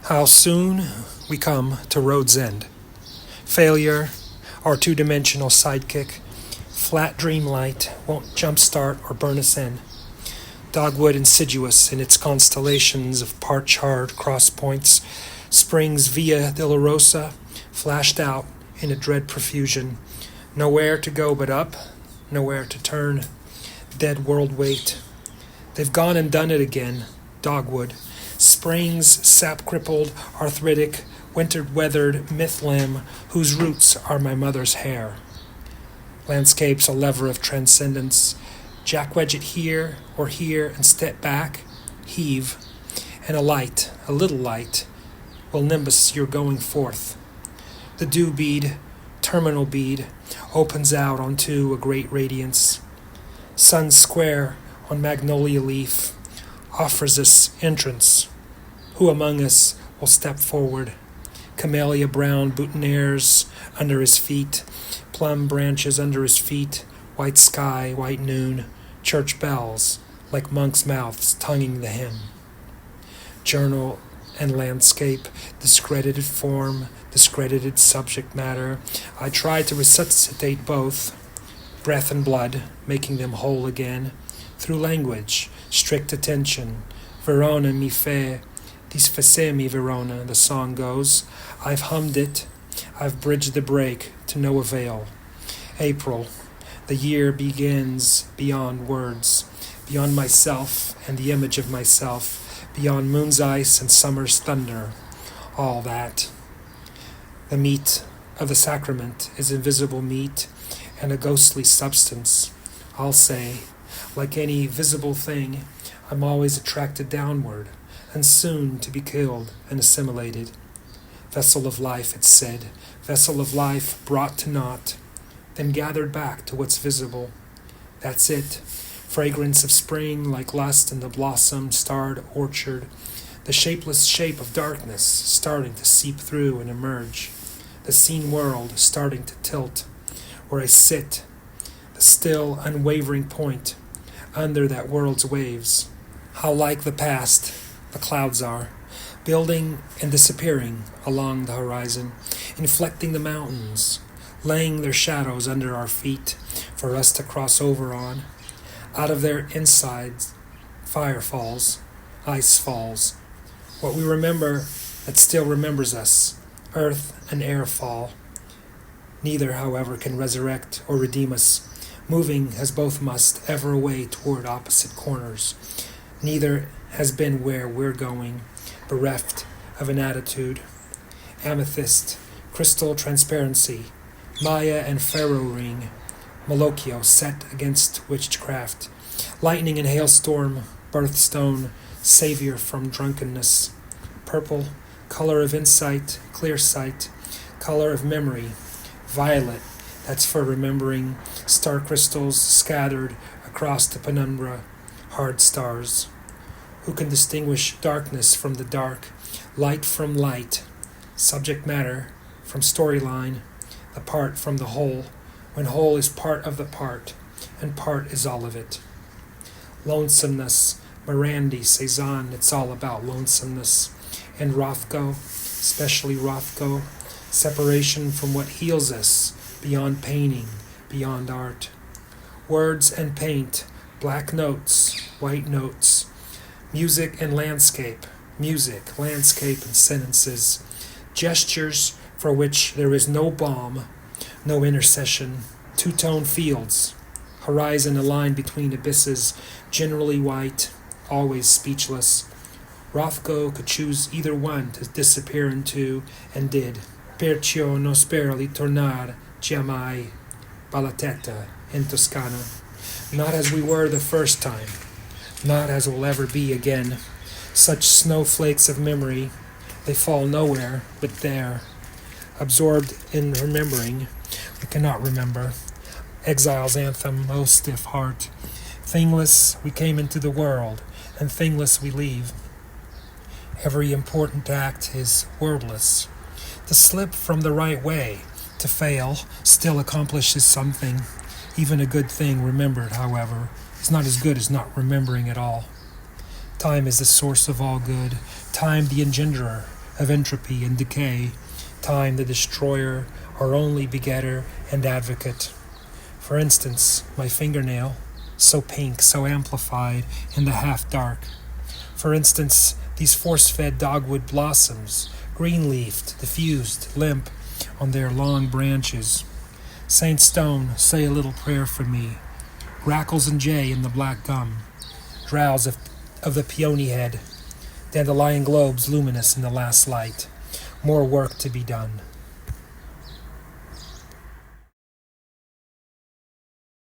How soon we come to road's end. Failure, our two-dimensional sidekick, flat dream light won't jumpstart or burn us in. Dogwood insidious in its constellations of part-charred cross points, spring's Via Dolorosa flashed out in a dread profusion. Nowhere to go but up, nowhere to turn. Dead world wait. They've gone and done it again, dogwood. Spring's sap-crippled, arthritic, winter-weathered myth limb whose roots are my mother's hair. Landscape's a lever of transcendence. Jack wedge it here or here and step back, heave, and a light, a little light, will nimbus your going forth. The dew bead, terminal bead, opens out onto a great radiance. Sun square on magnolia leaf offers us entrance. Who among us will step forward? Camellia brown boutonnieres under his feet, plum branches under his feet, white sky, white noon, church bells, like monks' mouths tonguing the hymn. Journal and landscape, discredited form, discredited subject matter. I try to resuscitate both, breath and blood, making them whole again, through language, strict attention. Verona mi fe, disfacemi Verona, the song goes. I've hummed it, I've bridged the break to no avail. April, the year begins beyond words, beyond myself and the image of myself, beyond moon's ice and summer's thunder, all that. The meat of the sacrament is invisible meat and a ghostly substance. I'll say, like any visible thing, I'm always attracted downward, and soon to be killed and assimilated. Vessel of life, it's said, vessel of life brought to naught, then gathered back to what's visible. That's it. Fragrance of spring like lust in the blossom-starred orchard, the shapeless shape of darkness starting to seep through and emerge, the seen world starting to tilt, where I sit, the still, unwavering point, under that world's waves. How like the past the clouds are, building and disappearing along the horizon, inflecting the mountains, laying their shadows under our feet for us to cross over on. Out of their insides, fire falls, ice falls. What we remember that still remembers us, earth and air fall. Neither, however, can resurrect or redeem us, moving as both must ever away toward opposite corners. Neither has been where we're going, bereft of an attitude. Amethyst, crystal transparency, Maya and Pharaoh ring, Malocchio set against witchcraft, lightning and hailstorm, birthstone, savior from drunkenness, purple, color of insight, clear sight, color of memory, violet, that's for remembering, star crystals scattered across the penumbra, hard stars. Who can distinguish darkness from the dark, light from light, subject matter from storyline, the part from the whole, when whole is part of the part, and part is all of it. Lonesomeness, Morandi, Cezanne, it's all about lonesomeness. And Rothko, especially Rothko, separation from what heals us, beyond painting, beyond art. Words and paint, black notes, white notes, music and landscape, music, landscape and sentences, gestures for which there is no balm, no intercession, two-tone fields, horizon aligned between abysses, generally white, always speechless. Rothko could choose either one to disappear into, and did. Perciò non spero di tornar giammai Balatetta in Toscana. Not as we were the first time, not as we'll ever be again. Such snowflakes of memory, they fall nowhere but there. Absorbed in remembering, we cannot remember. Exile's anthem, oh stiff heart. Thingless we came into the world, and thingless we leave. Every important act is wordless. To slip from the right way, to fail, still accomplishes something. Even a good thing remembered, however, is not as good as not remembering at all. Time is the source of all good, time the engenderer of entropy and decay, time the destroyer, our only begetter and advocate. For instance, my fingernail, so pink, so amplified in the half-dark. For instance, these force-fed dogwood blossoms, green-leafed, diffused, limp on their long branches. Saint Stone, say a little prayer for me. Grackles and jay in the black gum. Drowse of the peony head. Dandelion globes luminous in the last light. More work to be done.